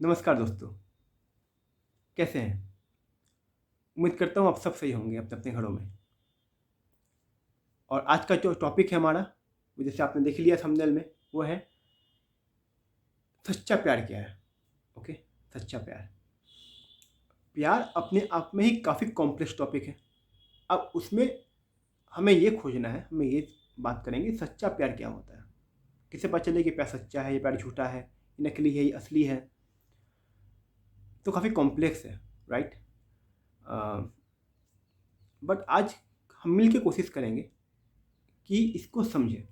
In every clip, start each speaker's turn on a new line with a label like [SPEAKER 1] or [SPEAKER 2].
[SPEAKER 1] नमस्कार दोस्तों, कैसे हैं? उम्मीद करता हूँ आप सब सही होंगे अपने अपने घरों में। और आज का जो टॉपिक है हमारा, वो जैसे आपने देख लिया थंबनेल में, वो है सच्चा प्यार क्या है। ओके, सच्चा प्यार। प्यार अपने आप में ही काफ़ी कॉम्प्लेक्स टॉपिक है। अब उसमें हमें ये खोजना है, हमें ये बात करेंगे सच्चा प्यार क्या होता है। किसे पता चले कि प्यार सच्चा है, ये प्यार झूठा है, ये नकली है, ये असली है। तो काफ़ी कॉम्प्लेक्स है, राइट। बट आज हम मिल के कोशिश करेंगे कि इसको समझें।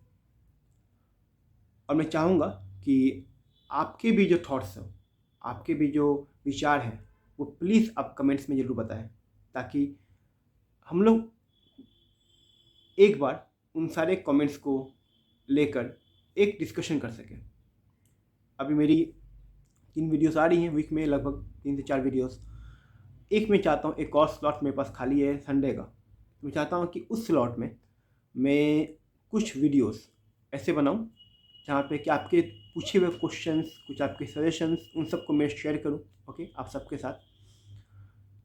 [SPEAKER 1] और मैं चाहूँगा कि आपके भी जो थॉट्स हैं, आपके भी जो विचार हैं, वो प्लीज़ आप कमेंट्स में ज़रूर बताएं, ताकि हम लोग एक बार उन सारे कमेंट्स को लेकर एक डिस्कशन कर सकें। अभी मेरी 3 वीडियोस आ रही हैं वीक में, लगभग 3 से 4 वीडियोस। एक मैं चाहता हूँ, एक और स्लॉट मेरे पास खाली है संडे का। मैं चाहता हूँ कि उस स्लॉट में मैं कुछ वीडियोस ऐसे बनाऊँ जहाँ पे कि आपके पूछे हुए क्वेश्चंस, कुछ आपके सजेशंस, उन सबको मैं शेयर करूँ, ओके, आप सबके साथ।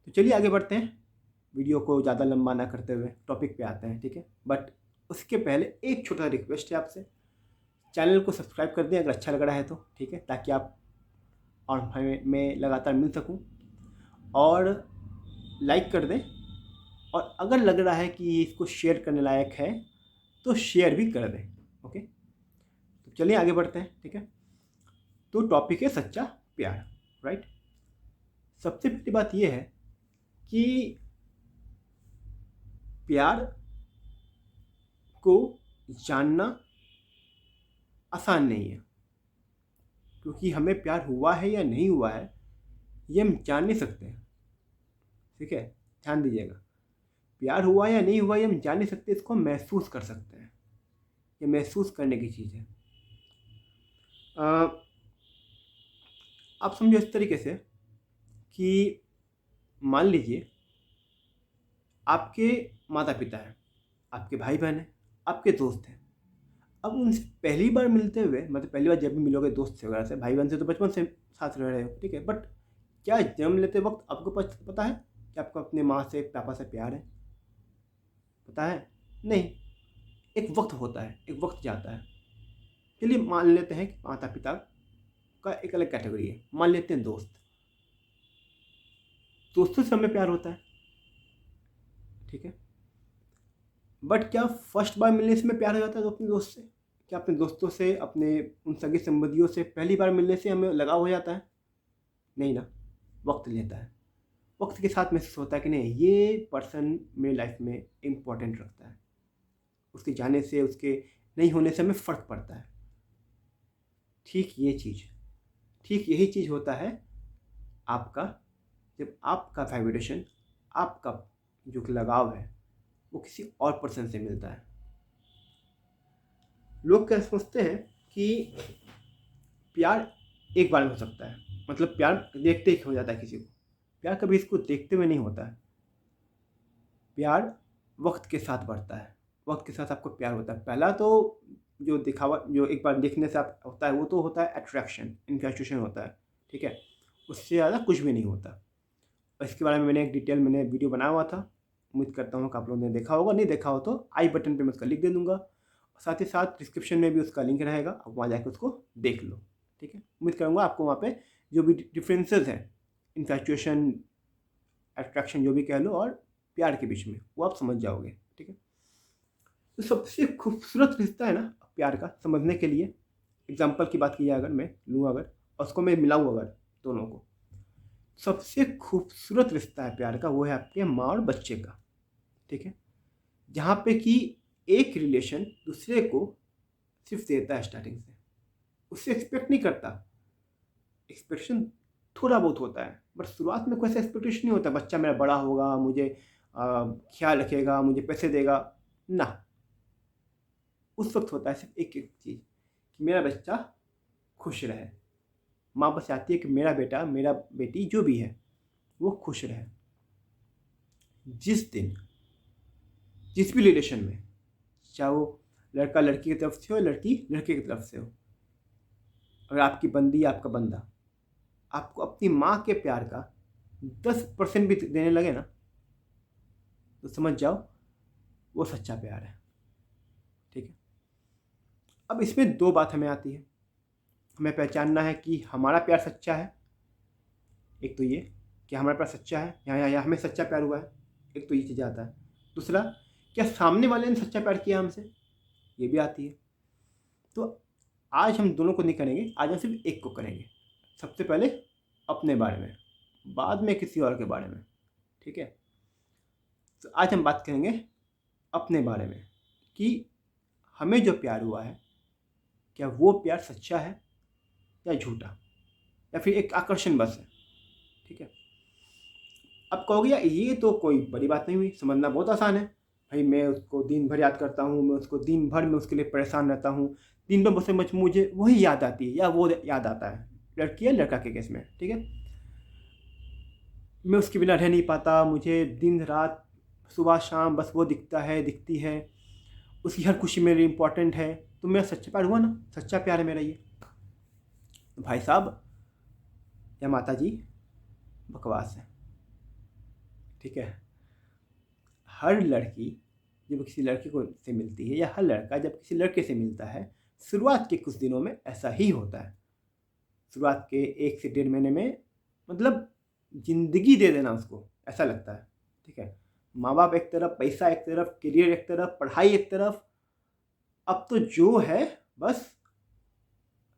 [SPEAKER 1] तो चलिए आगे बढ़ते हैं, वीडियो को ज़्यादा लंबा ना करते हुए टॉपिक पे आते हैं, ठीक है। बट उसके पहले एक छोटा सा रिक्वेस्ट है आपसे, चैनल को सब्सक्राइब कर दें अगर अच्छा लग रहा है तो, ठीक है, ताकि आप और मैं लगातार मिल सकूँ। और लाइक कर दें, और अगर लग रहा है कि इसको शेयर करने लायक है तो शेयर भी कर दें, ओके। तो चलिए आगे बढ़ते हैं, ठीक है। तो टॉपिक है सच्चा प्यार, राइट। सबसे पहली बात यह है कि प्यार को जानना आसान नहीं है, क्योंकि हमें प्यार हुआ है या नहीं हुआ है ये हम जान नहीं सकते हैं, ठीक है। ध्यान दीजिएगा, प्यार हुआ या नहीं हुआ ये हम जान नहीं सकते, इसको हम महसूस कर सकते हैं। ये महसूस करने की चीज़ है। आप समझो इस तरीके से कि मान लीजिए आपके माता पिता हैं, आपके भाई बहन हैं, आपके दोस्त हैं। अब उनसे पहली बार मिलते हुए, मतलब पहली बार जब भी मिलोगे दोस्त से वगैरह से, भाई बहन से तो बचपन से साथ रह रहे हो, ठीक है। बट क्या जन्म लेते वक्त आपको पता है कि आपको अपने माँ से, पापा से प्यार है? पता है? नहीं। एक वक्त होता है, एक वक्त जाता है। चलिए मान लेते हैं कि माता पिता का एक अलग कैटेगरी है, मान लेते हैं दोस्त। दोस्तों से हमें प्यार होता है, ठीक है। बट क्या फर्स्ट बार मिलने से हमें प्यार हो जाता है तो अपने दोस्त से? क्या अपने दोस्तों से, अपने उन सगे संबंधियों से पहली बार मिलने से हमें लगाव हो जाता है? नहीं ना, वक्त लेता है। वक्त के साथ महसूस होता है कि नहीं, ये पर्सन मेरी लाइफ में इम्पोर्टेंट रखता है। उसके जाने से, उसके नहीं होने से हमें फ़र्क पड़ता है। ठीक ठीक यही चीज़ होता है आपका, जब आपका वाइब्रेशन, आपका जो लगाव है वो किसी और पर्सन से मिलता है। लोग क्या सोचते हैं कि प्यार एक बार में हो सकता है, मतलब प्यार देखते ही हो जाता है किसी को। प्यार कभी इसको देखते हुए नहीं होता है। प्यार वक्त के साथ बढ़ता है, वक्त के साथ आपको प्यार होता है। पहला तो जो दिखावा, जो एक बार देखने से आप होता है, वो तो होता है अट्रैक्शन, इन्फैचुएशन होता है, ठीक है। उससे ज़्यादा कुछ भी नहीं होता। और इसके बारे में मैंने एक डिटेल मैंने वीडियो बनाया हुआ था, उम्मीद करता हूँ कि आप लोगों ने देखा होगा। नहीं देखा हो तो आई बटन पे मैं उसका लिंक दे दूँगा, साथ ही साथ डिस्क्रिप्शन में भी उसका लिंक रहेगा, आप वहाँ जाकर उसको देख लो, ठीक है। उम्मीद करूँगा आपको वहाँ पे जो भी डिफरेंसेस हैं, इन्फैचुएशन, अट्रैक्शन जो भी कह लो, और प्यार के बीच में, वो आप समझ जाओगे, ठीक है। तो सबसे खूबसूरत रिश्ता है ना प्यार का, समझने के लिए एग्जाम्पल की बात की जाए, अगर मैं लूँ, अगर उसको मैं मिलाऊँ अगर दोनों को, सबसे खूबसूरत रिश्ता है प्यार का, वो है आपके माँ और बच्चे का, ठीक है। जहाँ पे कि एक रिलेशन दूसरे को सिर्फ देता है स्टार्टिंग से, उससे एक्सपेक्ट नहीं करता। एक्सपेक्टेशन थोड़ा बहुत होता है, बट शुरुआत में कोई ऐसा एक्सपेक्टेशन नहीं होता बच्चा मेरा बड़ा होगा, मुझे ख्याल रखेगा, मुझे पैसे देगा ना। उस वक्त होता है सिर्फ एक एक चीज़, कि मेरा बच्चा खुश रहे। माँ बस चाहती है कि मेरा बेटा, मेरा बेटी जो भी है वो खुश रहे। जिस दिन, जिस भी रिलेशन में, चाहे वो लड़का लड़की की तरफ से हो, लड़की लड़के की तरफ से हो, और आपकी बंदी, आपका बंदा, आपको अपनी माँ के प्यार का 10% भी देने लगे ना, तो समझ जाओ वो सच्चा प्यार है। ठीक है, अब इसमें दो बात हमें आती है। हमें पहचानना है कि हमारा प्यार सच्चा है, एक तो ये कि हमारा प्यार सच्चा है, यहाँ हमें सच्चा प्यार हुआ है, एक तो ये चीज़ आता है। दूसरा, क्या सामने वाले ने सच्चा प्यार किया हमसे, ये भी आती है। तो आज हम दोनों को नहीं करेंगे, आज हम सिर्फ एक को करेंगे। सबसे पहले अपने बारे में, बाद में किसी और के बारे में। ठीक है, तो आज हम बात करेंगे अपने बारे में कि हमें जो प्यार हुआ है, क्या वो प्यार सच्चा है या झूठा, या फिर एक आकर्षण बस है। ठीक है, अब कहोगे यार ये तो कोई बड़ी बात नहीं हुई, समझना बहुत आसान है। भाई मैं उसको दिन भर याद करता हूँ, मैं उसको दिन भर में उसके लिए परेशान रहता हूँ, दिन भर बस मुझे वही याद आती है या वो याद आता है, लड़की या लड़का के केस में। ठीक है, मैं उसके बिना रह नहीं पाता, मुझे दिन रात सुबह शाम बस वो दिखती है, उसकी हर खुशी मेरे लिए इम्पोर्टेंट है। तो मेरा सच्चा प्यार हुआ ना, सच्चा प्यार है मेरा ये। तो भाई साहब या माता जी, बकवास है। ठीक है, हर लड़की जब किसी लड़के को से मिलती है या हर लड़का जब किसी लड़के से मिलता है, शुरुआत के कुछ दिनों में ऐसा ही होता है। शुरुआत के 1 से 1.5 महीने में मतलब ज़िंदगी दे देना उसको, ऐसा लगता है। ठीक है, माँ बाप एक तरफ, पैसा एक तरफ, करियर एक तरफ, पढ़ाई एक तरफ, अब तो जो है बस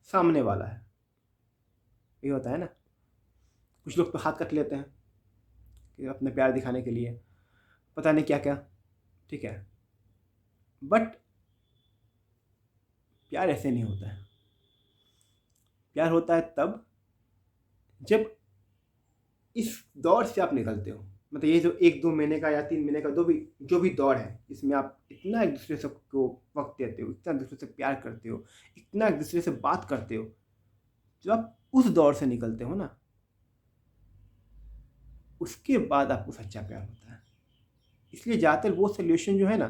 [SPEAKER 1] सामने वाला है। ये होता है ना, कुछ लोग तो हाथ कट लेते हैं कि अपने प्यार दिखाने के लिए, पता नहीं क्या क्या। ठीक है, बट प्यार ऐसे नहीं होता है। प्यार होता है तब जब इस दौर से आप निकलते हो, मतलब ये जो 1-2 महीने का या 3 महीने का जो भी दौर है, इसमें आप इतना एक दूसरे से को वक्त देते हो, इतना एक दूसरे से प्यार करते हो, इतना एक दूसरे से बात करते हो, जब आप उस दौर से निकलते हो ना, उसके बाद आपको सच्चा प्यार होता है। इसलिए ज़्यादातर वो सोल्यूशन जो है ना,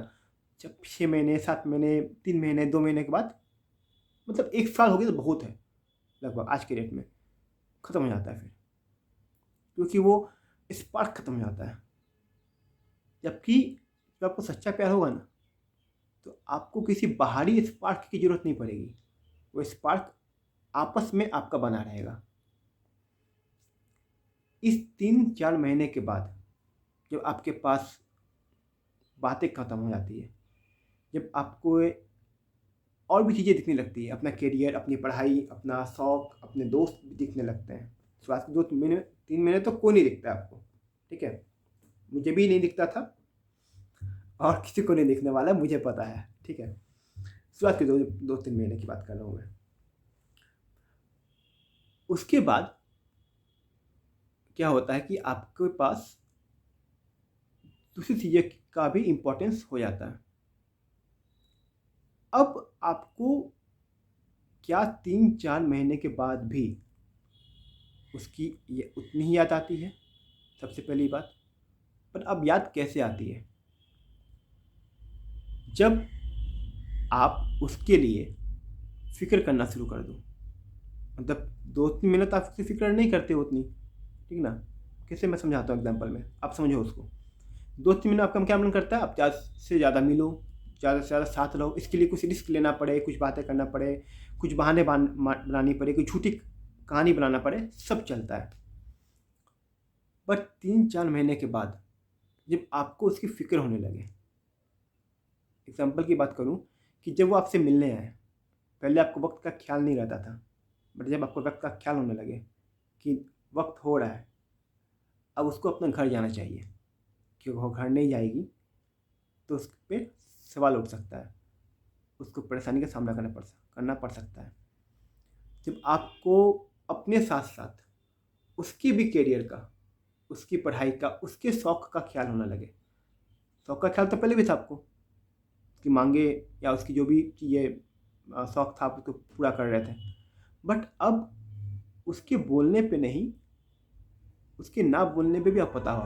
[SPEAKER 1] जब 6 महीने, 7 महीने, 3 महीने, 2 महीने के बाद, मतलब 1 साल हो गया तो बहुत है लगभग आज के डेट में, ख़त्म हो जाता है फिर, क्योंकि वो स्पार्क ख़त्म हो जाता है। जबकि जब आपको सच्चा प्यार होगा ना, तो आपको किसी बाहरी स्पार्क की ज़रूरत नहीं पड़ेगी, वो स्पार्क आपस में आपका बना रहेगा। इस 3-4 महीने के बाद जब आपके पास बातें ख़त्म हो जाती है, जब आपको और भी चीज़ें दिखने लगती है, अपना करियर, अपनी पढ़ाई, अपना शौक़, अपने दोस्त भी दिखने लगते हैं। शुरुआत के 2 महीने, 3 महीने तो कोई नहीं दिखता आपको। ठीक है, मुझे भी नहीं दिखता था और किसी को नहीं दिखने वाला, मुझे पता है। ठीक है, शुरुआत के 2-3 महीने की बात कर रहा हूँ मैं। उसके बाद क्या होता है कि आपके पास दूसरी चीज़ें का भी इम्पोर्टेंस हो जाता है। अब आपको क्या 3-4 महीने के बाद भी उसकी ये उतनी ही याद आती है, सबसे पहली बात। पर अब याद कैसे आती है? जब आप उसके लिए फ़िक्र करना शुरू कर दो। मतलब 2-3 महीने तो आप उसकी फ़िक्र नहीं करते हो उतनी, ठीक ना? कैसे मैं समझाता हूँ एग्जाम्पल में, आप समझो उसको। 2-3 महीने आपका क्या मन करता है, आप ज़्यादा से ज़्यादा मिलो, ज़्यादा से ज़्यादा साथ रहो, इसके लिए कुछ रिस्क लेना पड़े, कुछ बातें करना पड़े, कुछ बहाने बनानी पड़े, कुछ झूठी कहानी बनाना पड़े, सब चलता है। बट 3-4 महीने के बाद जब आपको उसकी फ़िक्र होने लगे, एग्जाम्पल की बात करूँ कि जब वो आपसे मिलने आए, पहले आपको वक्त का ख्याल नहीं रहता था, बट जब आपको वक्त का ख्याल होने लगे कि वक्त हो रहा है, अब उसको अपना घर जाना चाहिए, क्योंकि वो घर नहीं जाएगी तो उस पर सवाल उठ सकता है, उसको परेशानी का सामना करना पड़ सकता है। जब आपको अपने साथ साथ उसके भी करियर का, उसकी पढ़ाई का, उसके शौक़ का ख्याल होने लगे। शौक़ का ख्याल तो पहले भी था आपको, उसकी मांगे या उसकी जो भी चीज़ें शौक़ था आप उसको पूरा कर रहे थे, बट अब उसके बोलने पे नहीं, उसके ना बोलने पे भी अब पता हो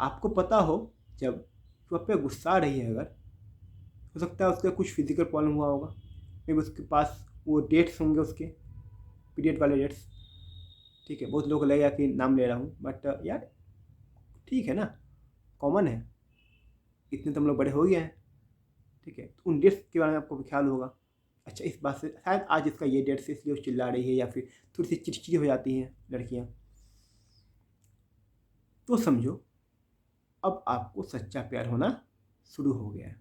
[SPEAKER 1] आपको पता हो, जब वो आप पे गुस्सा आ रही है, अगर हो सकता है उसका कुछ फिजिकल प्रॉब्लम हुआ होगा, मे बी उसके पास वो डेट्स होंगे उसके पीरियड वाले डेट्स। ठीक है, बहुत लोग लगेगा कि नाम ले रहा हूँ, बट यार ठीक है ना, कॉमन है, इतने तो हम लोग बड़े हो गए हैं। ठीक है, तो उन डेट्स के बारे में आपको भी ख्याल होगा। अच्छा, इस बात से शायद आज इसका ये डेट से इसलिए वो चिल्ला रही है या फिर थोड़ी सी चिड़चिड़ी हो जाती हैं लड़कियाँ। तो समझो अब आपको सच्चा प्यार होना शुरू हो गया है।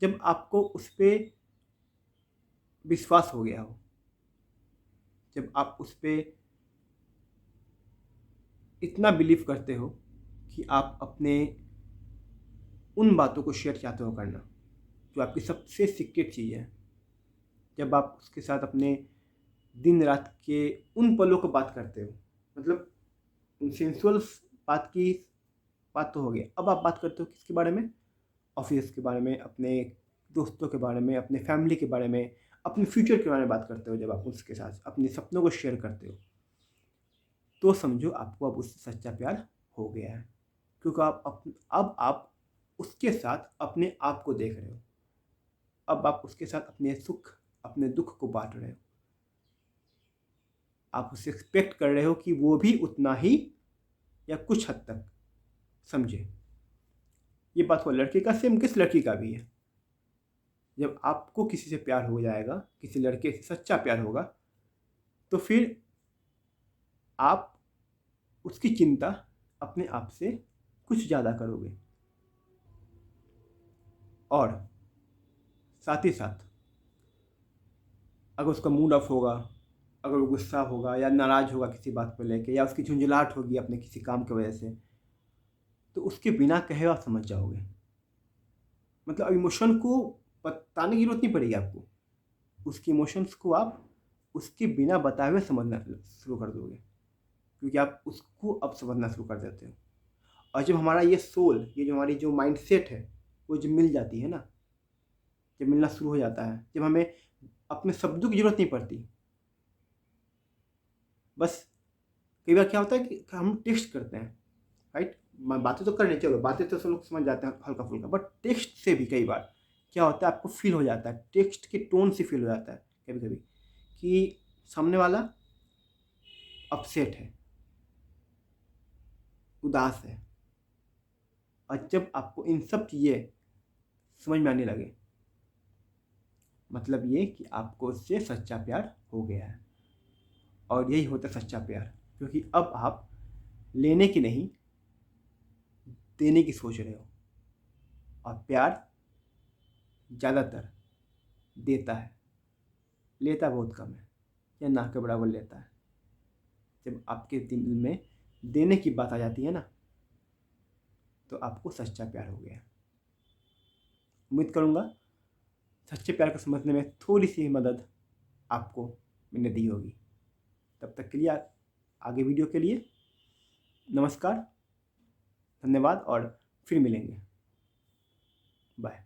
[SPEAKER 1] जब आपको उस पर विश्वास हो गया हो, जब आप उस पर इतना बिलीव करते हो कि आप अपने उन बातों को शेयर चाहते हो करना जो आपकी सबसे सीक्रेट चीज़ है, जब आप उसके साथ अपने दिन रात के उन पलों को बात करते हो, मतलब उन सेंसुअल बात तो हो गई। अब आप बात करते हो किसके बारे में? ऑफिस के बारे में, अपने दोस्तों के बारे में, अपने फैमिली के बारे में, अपने फ्यूचर के बारे में बात करते हो। जब आप उसके साथ अपने सपनों को शेयर करते हो तो समझो आपको अब उससे सच्चा प्यार हो गया है, क्योंकि अब आप उसके साथ अपने आप को देख रहे हो। अब आप उसके साथ अपने सुख अपने दुख को बांट रहे हो। आप उससे एक्सपेक्ट कर रहे हो कि वो भी उतना ही या कुछ हद तक समझे। ये बात हुआ लड़के का, सेम किस लड़की का भी है। जब आपको किसी से प्यार हो जाएगा, किसी लड़के से सच्चा प्यार होगा, तो फिर आप उसकी चिंता अपने आप से कुछ ज़्यादा करोगे। और साथ ही साथ अगर उसका मूड ऑफ होगा, अगर वो गुस्सा होगा या नाराज़ होगा किसी बात को लेके, या उसकी झुंझलाहट होगी अपने किसी काम की वजह से, तो उसके बिना कहे आप समझ जाओगे। मतलब इमोशन को बताने की जरूरत नहीं पड़ेगी आपको, उसके इमोशंस को आप उसके बिना बताए हुए समझना शुरू कर दोगे, क्योंकि आप उसको अब समझना शुरू कर देते हो। और जब हमारा ये सोल, ये जो हमारी जो माइंड सेट है, वो जब मिल जाती है ना, जब मिलना शुरू हो जाता है, जब हमें अपने शब्दों की ज़रूरत नहीं पड़ती, बस कई बार क्या होता है कि हम टेक्स्ट करते हैं, राइट, बातें तो करने, चलो बातें तो सब लोग समझ जाते हैं हल्का फुल्का, बट टेक्स्ट से भी कई बार क्या होता है, आपको फील हो जाता है, टेक्स्ट के टोन से फील हो जाता है कभी कभी कि सामने वाला अपसेट है, उदास है। और जब आपको इन सब चीज़ें समझ में आने लगे, मतलब ये कि आपको उससे सच्चा प्यार हो गया है। और यही होता है सच्चा प्यार, क्योंकि अब आप लेने की नहीं, देने की सोच रहे हो। और प्यार ज़्यादातर देता है, लेता बहुत कम है, या ना के बराबर लेता है। जब आपके दिल में देने की बात आ जाती है ना, तो आपको सच्चा प्यार हो गया। उम्मीद करूँगा सच्चे प्यार को समझने में थोड़ी सी मदद आपको मैंने दी होगी। तब तक के लिए आगे वीडियो के लिए नमस्कार, धन्यवाद, और फिर मिलेंगे। बाय।